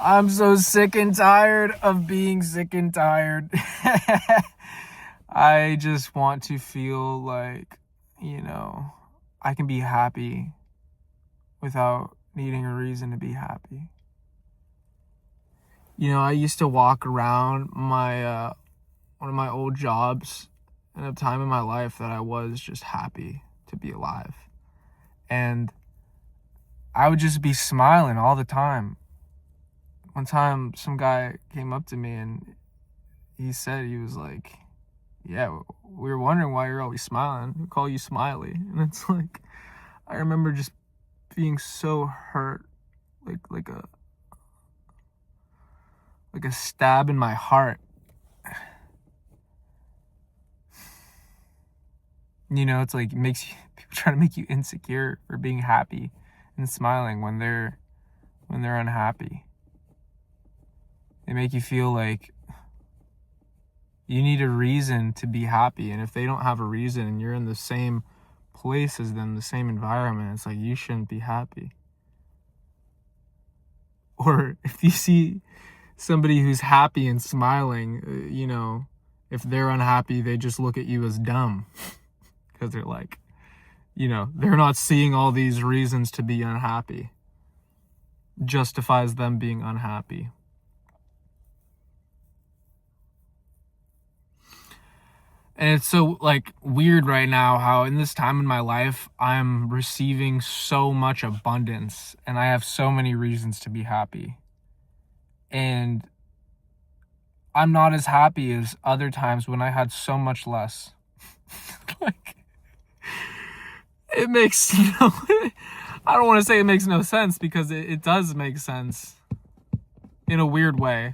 I'm so sick and tired of being sick and tired. I just want to feel like, I can be happy without needing a reason to be happy. I used to walk around my one of my old jobs in a time in my life that I was just happy to be alive. And I would just be smiling all the time. One time, some guy came up to me and he was like, yeah, we were wondering why you're always smiling. We call you Smiley. And it's like, I remember just being so hurt, like a stab in my heart. It's like people try to make you insecure for being happy and smiling when they're unhappy. They make you feel like you need a reason to be happy, and if they don't have a reason and you're in the same place as them, the same environment, it's like you shouldn't be happy. Or if you see somebody who's happy and smiling, if they're unhappy, they just look at you as dumb because they're like, they're not seeing all these reasons to be unhappy. Justifies them being unhappy. And it's so weird right now how in this time in my life, I'm receiving so much abundance and I have so many reasons to be happy. And I'm not as happy as other times when I had so much less. It makes I don't want to say it makes no sense because it does make sense in a weird way.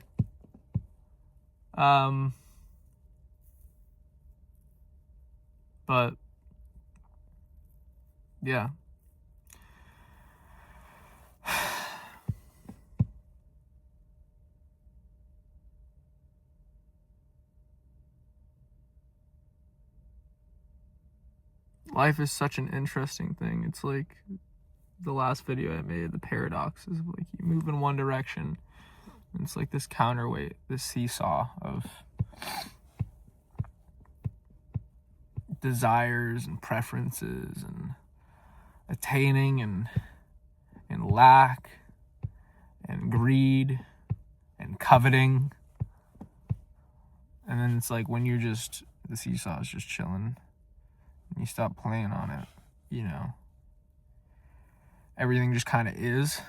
But yeah. Life is such an interesting thing. It's like the last video I made, the paradox is like you move in one direction and it's like this counterweight, this seesaw of desires and preferences and attaining and lack and greed and coveting. And then it's like when the seesaw is just chilling and you stop playing on it, everything just kind of is.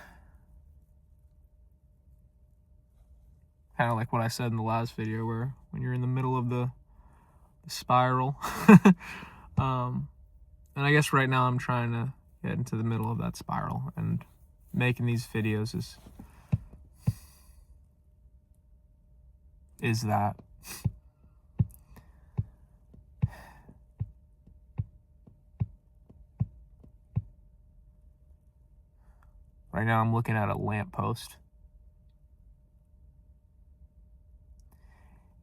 Kind of like what I said in the last video where when you're in the middle of the spiral. And I guess right now I'm trying to get into the middle of that spiral, and making these videos is that. Right now I'm looking at a lamppost.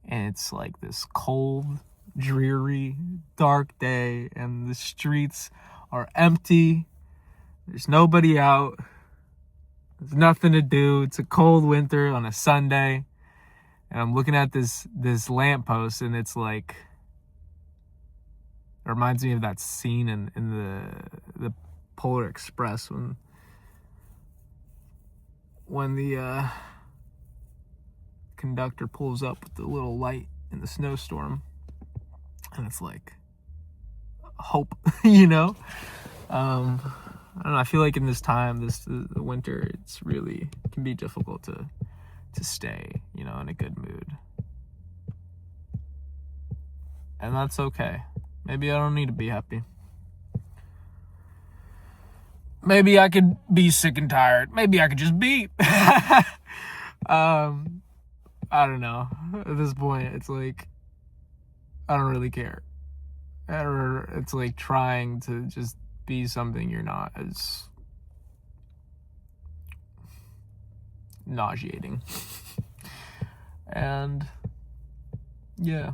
And it's like this cold, dreary, dark day, and the streets are empty. There's nobody out. There's nothing to do. It's a cold winter on a Sunday. And I'm looking at this lamppost, and it's like, it reminds me of that scene in the Polar Express when the conductor pulls up with the little light in the snowstorm, and it's like hope. I don't know, I feel like in this time, the winter, it's really can be difficult to stay in a good mood, and that's okay. Maybe I don't need to be happy. Maybe I could be sick and tired. Maybe I could just be. I don't know. At this point, it's like, I don't really care. Or it's like trying to just be something you're not is nauseating. And yeah,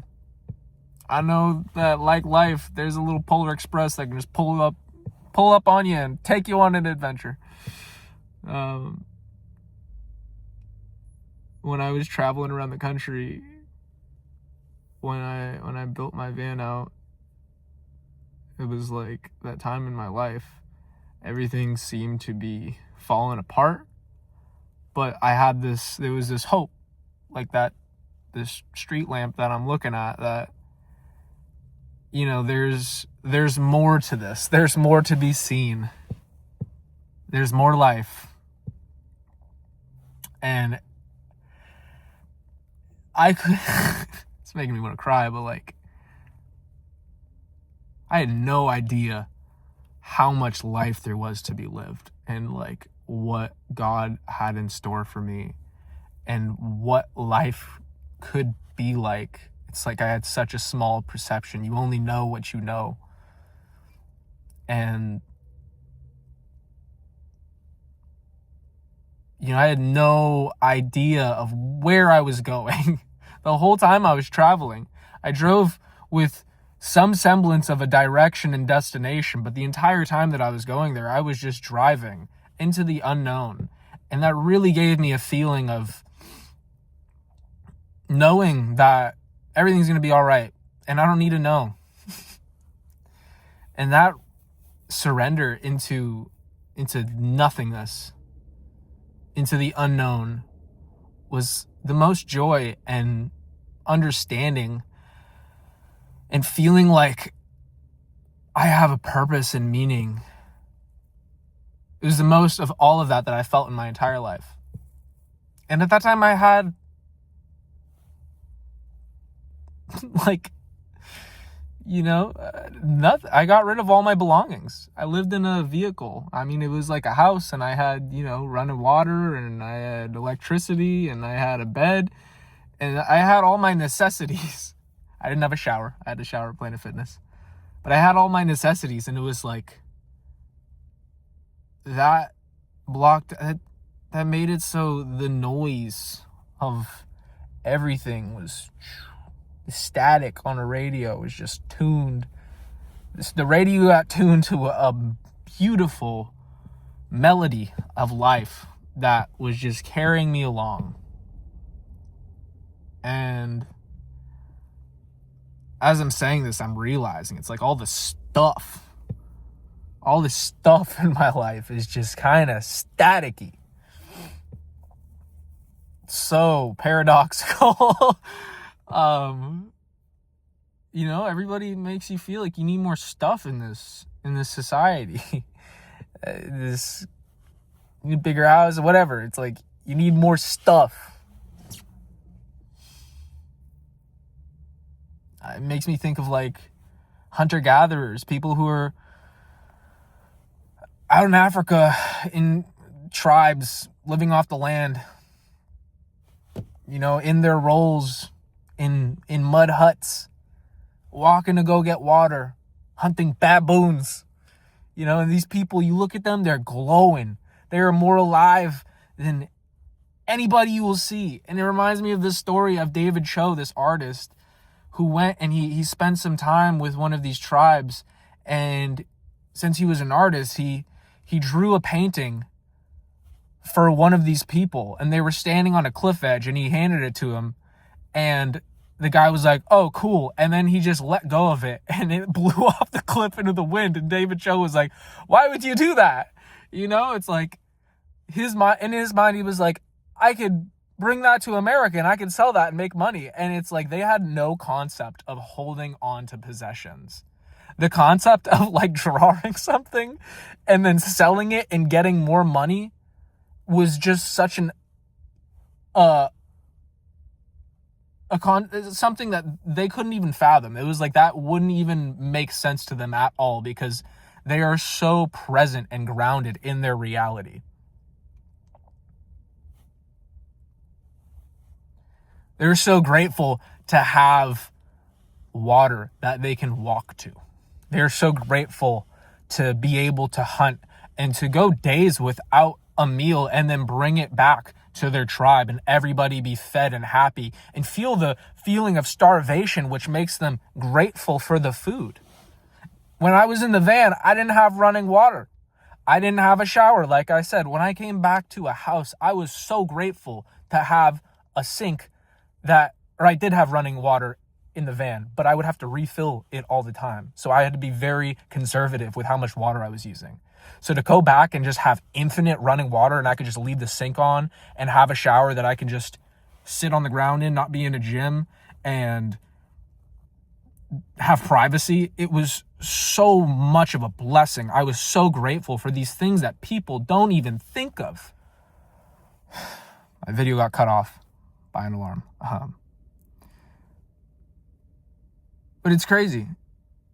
I know that like life, there's a little Polar Express that can just pull up on you and take you on an adventure. when I was traveling around the country, when I built my van out, it was like that time in my life, everything seemed to be falling apart, but there was this hope, like that, this street lamp that I'm looking at, that, there's more to this. There's more to be seen. There's more life. And I could, it's making me want to cry, but like, I had no idea how much life there was to be lived, and like what God had in store for me, and what life could be like. It's like I had such a small perception. You only know what you know. And I had no idea of where I was going. The whole time I was traveling, I drove with some semblance of a direction and destination, but the entire time that I was going there, I was just driving into the unknown. And that really gave me a feeling of knowing that everything's going to be all right, and I don't need to know. And that surrender into nothingness, into the unknown, was the most joy and understanding and feeling like I have a purpose and meaning. It was the most of all of that I felt in my entire life. And at that time I had like, nothing. I got rid of all my belongings. I lived in a vehicle. I mean, it was like a house, and I had, running water, and I had electricity, and I had a bed, and I had all my necessities. I didn't have a shower. I had to shower at Planet Fitness. But I had all my necessities, and it was like that that made it so the noise of everything was static on a radio. Was just tuned. The radio got tuned to a beautiful melody of life that was just carrying me along. And as I'm saying this, I'm realizing it's like all the stuff in my life is just kind of staticky. So paradoxical. Everybody makes you feel like you need more stuff in this society. You need a bigger house, whatever. It's like you need more stuff. It makes me think of like hunter-gatherers, people who are out in Africa in tribes living off the land, in their roles in mud huts, walking to go get water, hunting baboons. And these people, you look at them, they're glowing. They are more alive than anybody you will see. And it reminds me of this story of David Cho, this artist, who went and he spent some time with one of these tribes. And since he was an artist, he drew a painting for one of these people. And they were standing on a cliff edge, and he handed it to him. And the guy was like, "Oh, cool." And then he just let go of it, and it blew off the cliff into the wind. And David Cho was like, "Why would you do that?" It's like in his mind, he was like, "I could bring that to America and I could sell that and make money." And it's like they had no concept of holding on to possessions. The concept of like drawing something and then selling it and getting more money was just such something that they couldn't even fathom. It was like that wouldn't even make sense to them at all, because they are so present and grounded in their reality. They're so grateful to have water that they can walk to. They're so grateful to be able to hunt and to go days without a meal and then bring it back to their tribe and everybody be fed and happy and feel the feeling of starvation, which makes them grateful for the food. When I was in the van, I didn't have running water. I didn't have a shower. Like I said, when I came back to a house, I was so grateful to have a sink or I did have running water in the van, but I would have to refill it all the time. So I had to be very conservative with how much water I was using. So to go back and just have infinite running water, and I could just leave the sink on and have a shower that I can just sit on the ground in, not be in a gym, and have privacy, it was so much of a blessing. I was so grateful for these things that people don't even think of. My video got cut off by an alarm. But it's crazy.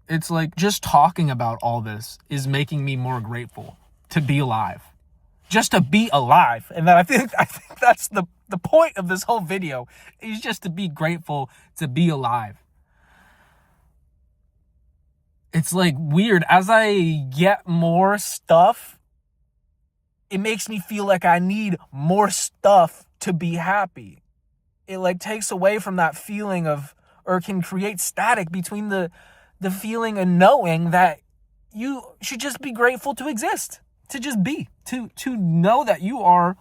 It's like just talking about all this is making me more grateful to be alive. Just to be alive. And I think that's the point of this whole video, is just to be grateful to be alive. It's like weird. As I get more stuff, it makes me feel like I need more stuff to be happy. It like takes away from that feeling of, or can create static between the feeling and knowing that you should just be grateful to exist, to just be, to know that you are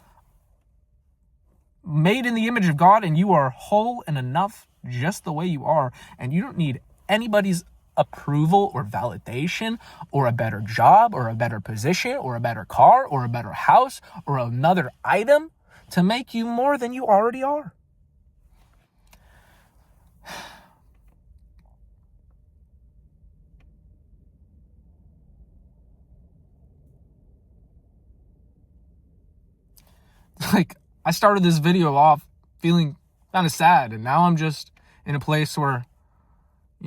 made in the image of God and you are whole and enough just the way you are. And you don't need anybody's approval or validation or a better job or a better position or a better car or a better house or another item to make you more than you already are. Like, I started this video off feeling kind of sad, and now I'm just in a place where,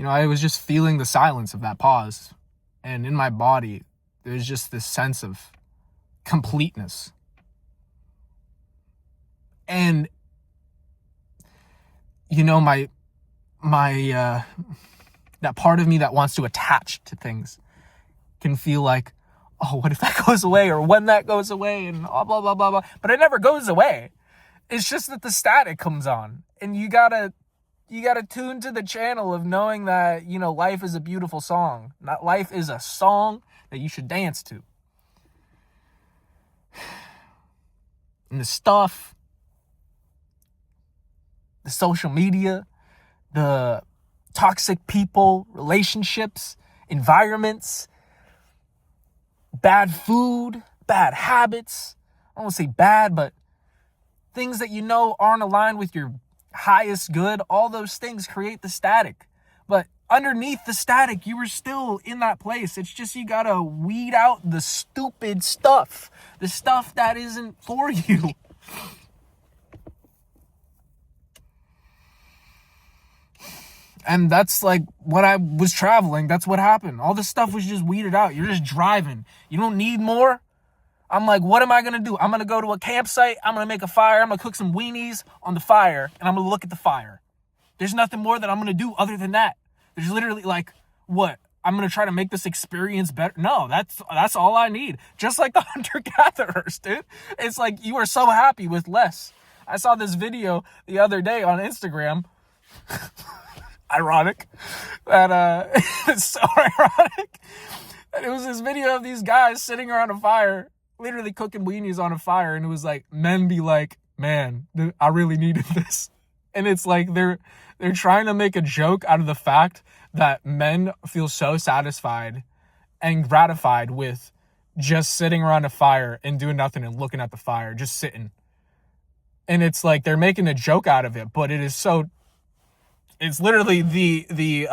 I was just feeling the silence of that pause. And in my body, there's just this sense of completeness. And, my that part of me that wants to attach to things can feel like, oh, what if that goes away, or when that goes away, and blah, blah, blah, blah, blah. But it never goes away. It's just that the static comes on, and you gotta tune to the channel of knowing that, life is a beautiful song. Not life is a song that you should dance to. And the stuff, the social media, the toxic people, relationships, environments, bad food, bad habits. I don't want to say bad, but things that aren't aligned with your highest good. All those things create the static. But underneath the static, you were still in that place. It's just you gotta weed out the stupid stuff. The stuff that isn't for you. And that's like what I was traveling. That's what happened. All this stuff was just weeded out. You're just driving. You don't need more. I'm like, what am I going to do? I'm going to go to a campsite. I'm going to make a fire. I'm going to cook some weenies on the fire. And I'm going to look at the fire. There's nothing more that I'm going to do other than that. There's literally like, what? I'm going to try to make this experience better. No, that's all I need. Just like the hunter-gatherers, dude. It's like you are so happy with less. I saw this video the other day on Instagram. Ironic. That it's so ironic. And it was this video of these guys sitting around a fire, literally cooking weenies on a fire, and it was like, men be like, man, I really needed this. And it's like they're trying to make a joke out of the fact that men feel so satisfied and gratified with just sitting around a fire and doing nothing and looking at the fire, just sitting. And it's like they're making a joke out of it, but it's literally the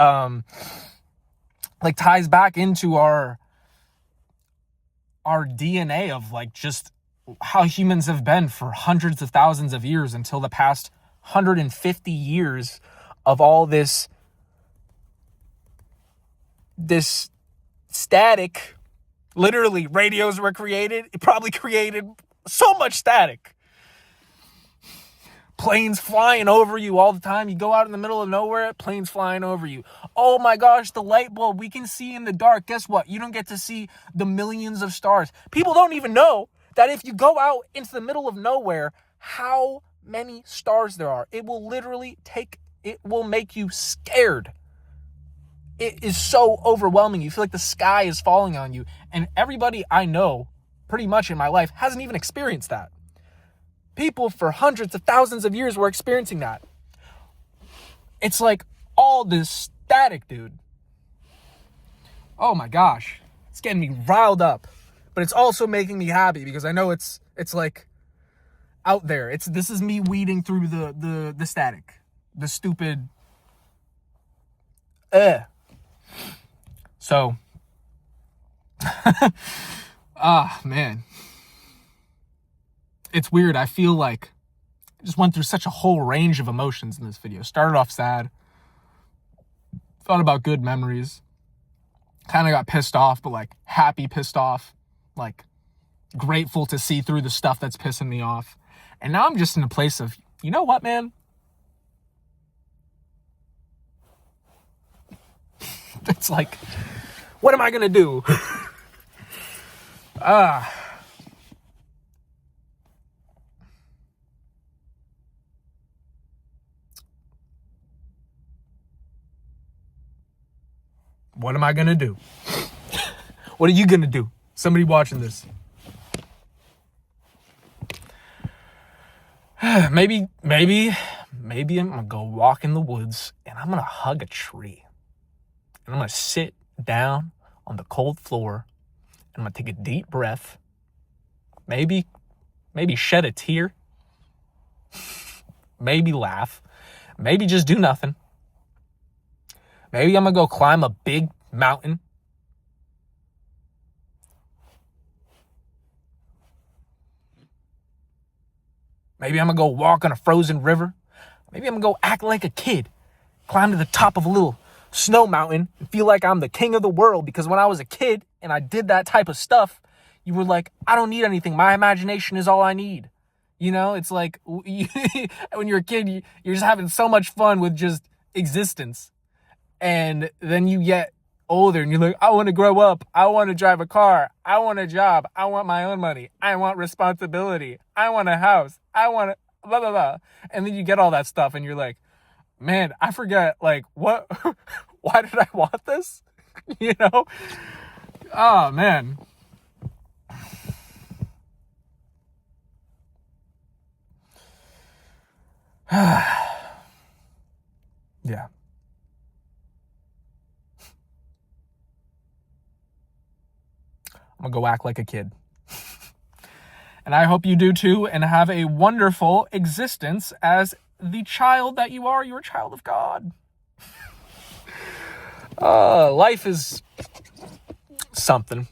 like ties back into our DNA of like just how humans have been for hundreds of thousands of years until the past 150 years of all this static. Literally, radios were created. It probably created so much static. Planes flying over you all the time. You go out in the middle of nowhere, planes flying over you. Oh my gosh, the light bulb we can see in the dark. Guess what? You don't get to see the millions of stars. People don't even know that if you go out into the middle of nowhere, how many stars there are. It will make you scared. It is so overwhelming. You feel like the sky is falling on you. And everybody I know pretty much in my life hasn't even experienced that. People for hundreds of thousands of years were experiencing that. It's like all this static, dude. Oh my gosh. It's getting me riled up. But it's also making me happy because I know it's like out there. This is me weeding through the static. The stupid So man. It's weird. I feel like I just went through such a whole range of emotions in this video. Started off sad. Thought about good memories. Kind of got pissed off, but like happy pissed off. Like grateful to see through the stuff that's pissing me off. And now I'm just in a place of, you know what, man? It's like, what am I going to do? What am I going to do? What are you going to do? Somebody watching this. Maybe I'm going to go walk in the woods and I'm going to hug a tree. And I'm going to sit down on the cold floor and I'm going to take a deep breath. Maybe shed a tear. Maybe laugh. Maybe just do nothing. Maybe I'm going to go climb a big mountain. Maybe I'm going to go walk on a frozen river. Maybe I'm going to go act like a kid. Climb to the top of a little snow mountain and feel like I'm the king of the world. Because when I was a kid and I did that type of stuff, you were like, I don't need anything. My imagination is all I need. You know, it's like when you're a kid, you're just having so much fun with just existence. And then you get older and you're like, I want to grow up. I want to drive a car. I want a job. I want my own money. I want responsibility. I want a house. I want to blah, blah, blah. And then you get all that stuff and you're like, man, I forget, like, what? Why did I want this? You know? Oh, man. Yeah. I'm gonna go act like a kid. And I hope you do too and have a wonderful existence as the child that you are. You're a child of God. Life is something.